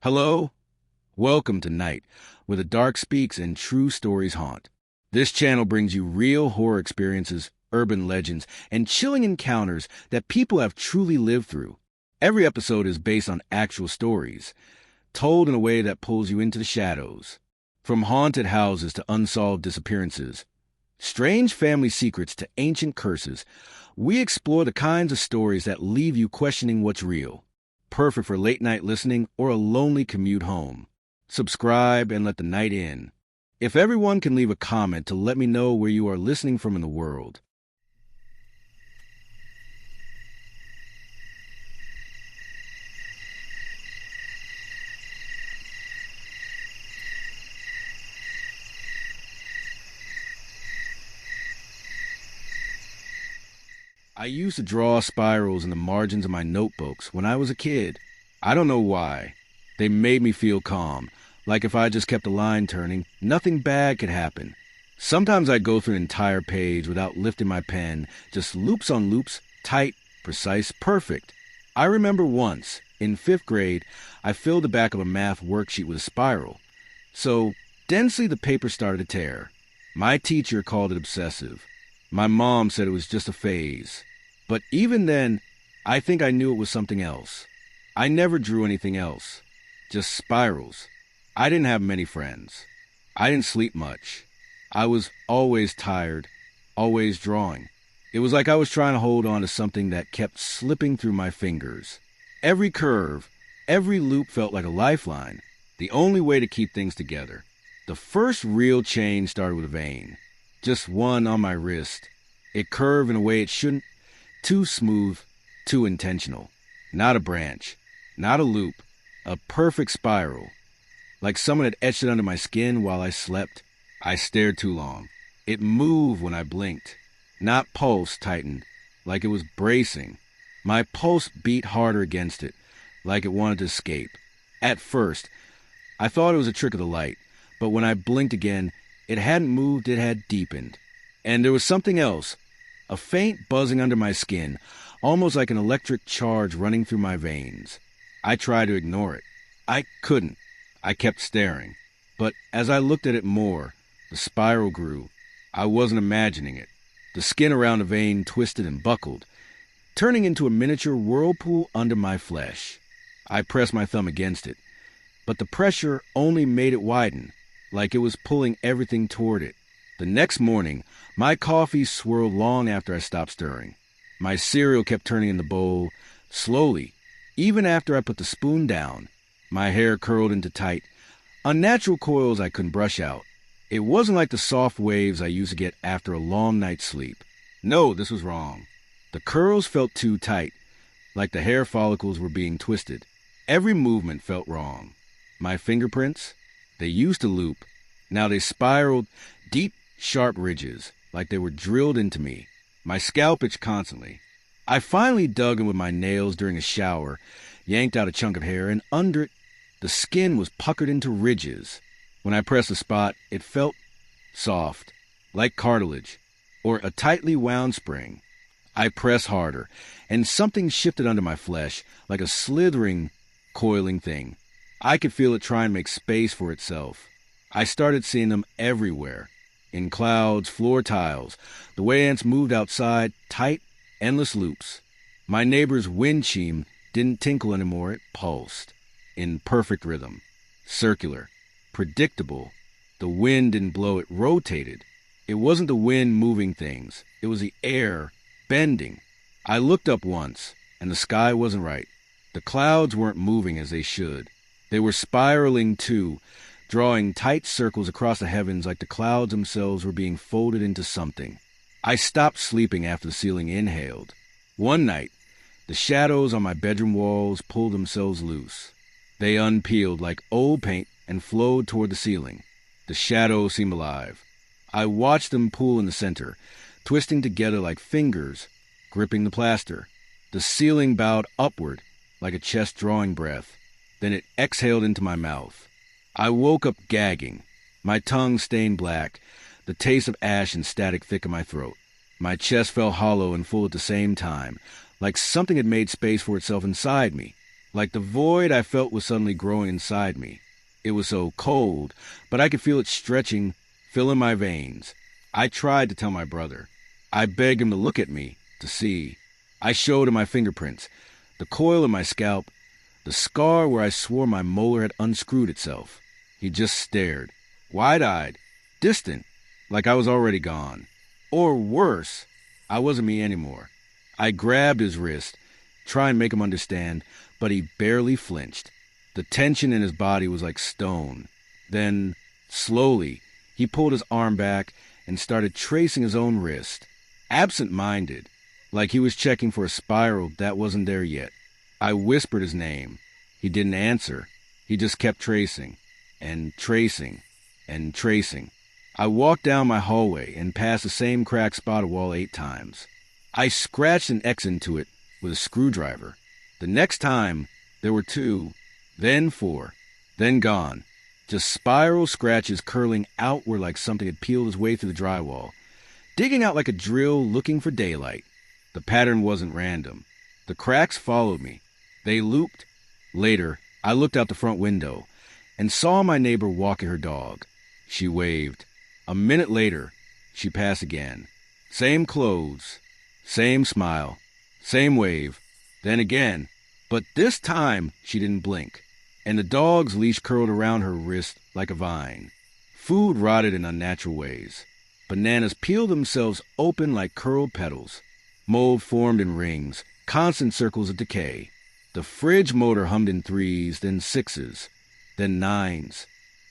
Hello? Welcome to Night, where the dark speaks and true stories haunt. This channel brings you real horror experiences, urban legends, and chilling encounters that people have truly lived through. Every episode is based on actual stories, told in a way that pulls you into the shadows. From haunted houses to unsolved disappearances, strange family secrets to ancient curses, we explore the kinds of stories that leave you questioning what's real. Perfect for late-night listening or a lonely commute home. Subscribe and let the night in. If everyone can leave a comment to let me know where you are listening from in the world. I used to draw spirals in the margins of my notebooks when I was a kid. I don't know why. They made me feel calm, like if I just kept the line turning, nothing bad could happen. Sometimes I'd go through an entire page without lifting my pen, just loops on loops, tight, precise, perfect. I remember once, in 5th grade, I filled the back of a math worksheet with a spiral. So densely the paper started to tear. My teacher called it obsessive. My mom said it was just a phase. But even then, I think I knew it was something else. I never drew anything else. Just spirals. I didn't have many friends. I didn't sleep much. I was always tired, always drawing. It was like I was trying to hold on to something that kept slipping through my fingers. Every curve, every loop felt like a lifeline, the only way to keep things together. The first real change started with a vein. Just one on my wrist. It curved in a way it shouldn't. Too smooth, too intentional. Not a branch, not a loop, a perfect spiral. Like someone had etched it under my skin while I slept. I stared too long. It moved when I blinked. Not pulse tightened, like it was bracing. My pulse beat harder against it, like it wanted to escape. At first, I thought it was a trick of the light, but when I blinked again, it hadn't moved, it had deepened. And there was something else, a faint buzzing under my skin, almost like an electric charge running through my veins. I tried to ignore it. I couldn't. I kept staring. But as I looked at it more, the spiral grew. I wasn't imagining it. The skin around the vein twisted and buckled, turning into a miniature whirlpool under my flesh. I pressed my thumb against it, but the pressure only made it widen, like it was pulling everything toward it. The next morning, my coffee swirled long after I stopped stirring. My cereal kept turning in the bowl, slowly, even after I put the spoon down. My hair curled into tight, unnatural coils I couldn't brush out. It wasn't like the soft waves I used to get after a long night's sleep. No, this was wrong. The curls felt too tight, like the hair follicles were being twisted. Every movement felt wrong. My fingerprints, they used to loop. Now they spiraled, deep, sharp ridges, like they were drilled into me. My scalp itched constantly. I finally dug in with my nails during a shower, yanked out a chunk of hair, and under it, the skin was puckered into ridges. When I pressed the spot, it felt soft, like cartilage, or a tightly wound spring. I pressed harder, and something shifted under my flesh, like a slithering, coiling thing. I could feel it try and make space for itself. I started seeing them everywhere. In clouds, floor tiles, the way ants moved outside, tight, endless loops. My neighbor's wind chime didn't tinkle anymore, it pulsed. In perfect rhythm. Circular. Predictable. The wind didn't blow, it rotated. It wasn't the wind moving things. It was the air bending. I looked up once, and the sky wasn't right. The clouds weren't moving as they should. They were spiraling too, drawing tight circles across the heavens like the clouds themselves were being folded into something. I stopped sleeping after the ceiling inhaled. One night, the shadows on my bedroom walls pulled themselves loose. They unpeeled like old paint and flowed toward the ceiling. The shadows seemed alive. I watched them pull in the center, twisting together like fingers, gripping the plaster. The ceiling bowed upward like a chest drawing breath. Then it exhaled into my mouth. I woke up gagging, my tongue stained black, the taste of ash and static thick in my throat. My chest felt hollow and full at the same time, like something had made space for itself inside me. Like the void I felt was suddenly growing inside me. It was so cold, but I could feel it stretching, filling my veins. I tried to tell my brother. I begged him to look at me, to see. I showed him my fingerprints, the coil in my scalp, the scar where I swore my molar had unscrewed itself. He just stared, wide-eyed, distant, like I was already gone. Or worse, I wasn't me anymore. I grabbed his wrist, trying to make him understand, but he barely flinched. The tension in his body was like stone. Then, slowly, he pulled his arm back and started tracing his own wrist, absent-minded, like he was checking for a spiral that wasn't there yet. I whispered his name. He didn't answer. He just kept tracing, and tracing, and tracing. I walked down my hallway and passed the same cracked spotted wall 8 times. I scratched an X into it with a screwdriver. The next time, there were 2, then 4, then gone. Just spiral scratches curling outward like something had peeled its way through the drywall, digging out like a drill looking for daylight. The pattern wasn't random. The cracks followed me. They looped. Later, I looked out the front window and saw my neighbor walking her dog. She waved. A minute later, she passed again. Same clothes, same smile, same wave. Then again, but this time she didn't blink, and the dog's leash curled around her wrist like a vine. Food rotted in unnatural ways. Bananas peeled themselves open like curled petals. Mold formed in rings, constant circles of decay. The fridge motor hummed in 3s, then 6s, then 9s.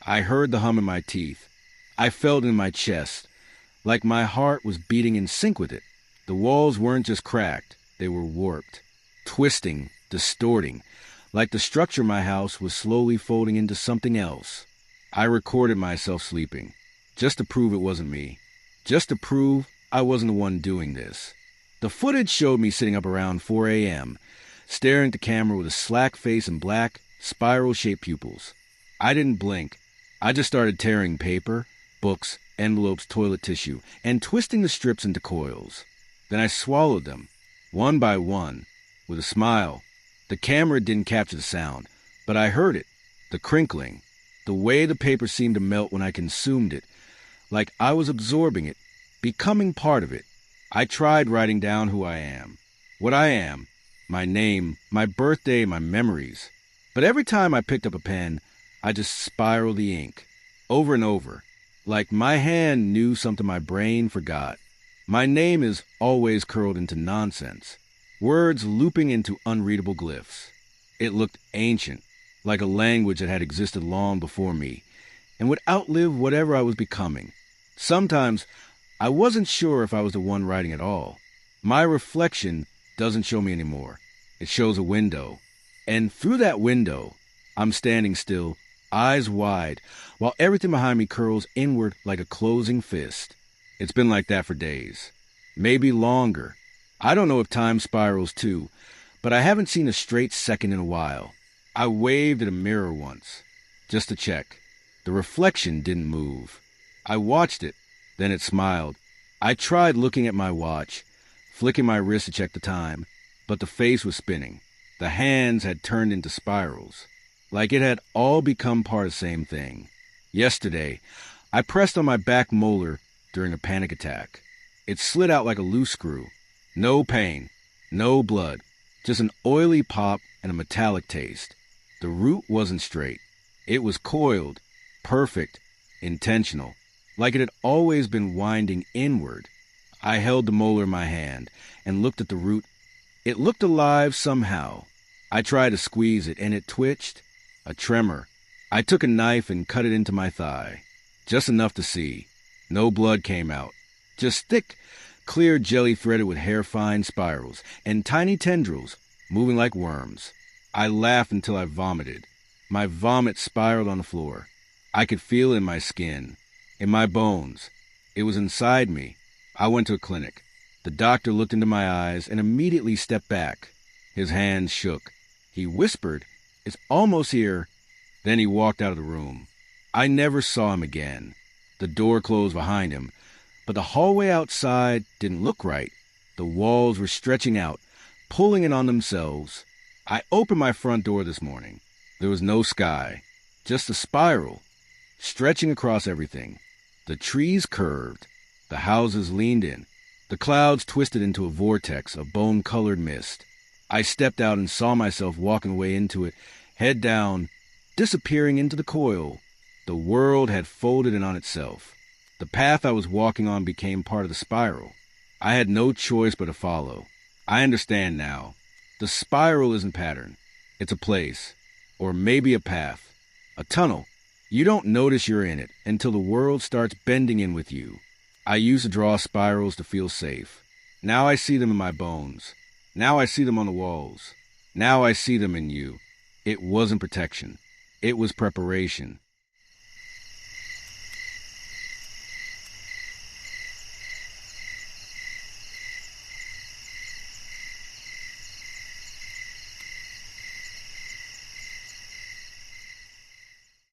I heard the hum in my teeth. I felt it in my chest, like my heart was beating in sync with it. The walls weren't just cracked, they were warped, twisting, distorting, like the structure of my house was slowly folding into something else. I recorded myself sleeping, just to prove it wasn't me, just to prove I wasn't the one doing this. The footage showed me sitting up around 4 a.m., staring at the camera with a slack face and black, spiral-shaped pupils. I didn't blink. I just started tearing paper, books, envelopes, toilet tissue, and twisting the strips into coils. Then I swallowed them, one by one, with a smile. The camera didn't capture the sound, but I heard it, the crinkling, the way the paper seemed to melt when I consumed it, like I was absorbing it, becoming part of it. I tried writing down who I am, what I am, my name, my birthday, my memories. But every time I picked up a pen, I just spiraled the ink, over and over, like my hand knew something my brain forgot. My name is always curled into nonsense, words looping into unreadable glyphs. It looked ancient, like a language that had existed long before me, and would outlive whatever I was becoming. Sometimes, I wasn't sure if I was the one writing at all. My reflection doesn't show me anymore. It shows a window. And through that window, I'm standing still, eyes wide, while everything behind me curls inward like a closing fist. It's been like that for days. Maybe longer. I don't know if time spirals too, but I haven't seen a straight second in a while. I waved at a mirror once, just to check. The reflection didn't move. I watched it, then it smiled. I tried looking at my watch, flicking my wrist to check the time, but the face was spinning. The hands had turned into spirals, like it had all become part of the same thing. Yesterday, I pressed on my back molar during a panic attack. It slid out like a loose screw. No pain, no blood, just an oily pop and a metallic taste. The root wasn't straight. It was coiled, perfect, intentional, like it had always been winding inward. I held the molar in my hand and looked at the root. It looked alive somehow. I tried to squeeze it, and it twitched. A tremor. I took a knife and cut it into my thigh. Just enough to see. No blood came out. Just thick, clear jelly threaded with hair-fine spirals and tiny tendrils moving like worms. I laughed until I vomited. My vomit spiraled on the floor. I could feel it in my skin, in my bones. It was inside me. I went to a clinic. The doctor looked into my eyes and immediately stepped back. His hands shook. He whispered, "It's almost here." Then he walked out of the room. I never saw him again. The door closed behind him, but the hallway outside didn't look right. The walls were stretching out, pulling in on themselves. I opened my front door this morning. There was no sky, just a spiral, stretching across everything. The trees curved, the houses leaned in, the clouds twisted into a vortex of bone-colored mist. I stepped out and saw myself walking away into it, head down, disappearing into the coil. The world had folded in on itself. The path I was walking on became part of the spiral. I had no choice but to follow. I understand now. The spiral isn't pattern. It's a place. Or maybe a path. A tunnel. You don't notice you're in it until the world starts bending in with you. I used to draw spirals to feel safe. Now I see them in my bones. Now I see them on the walls. Now I see them in you. It wasn't protection. It was preparation.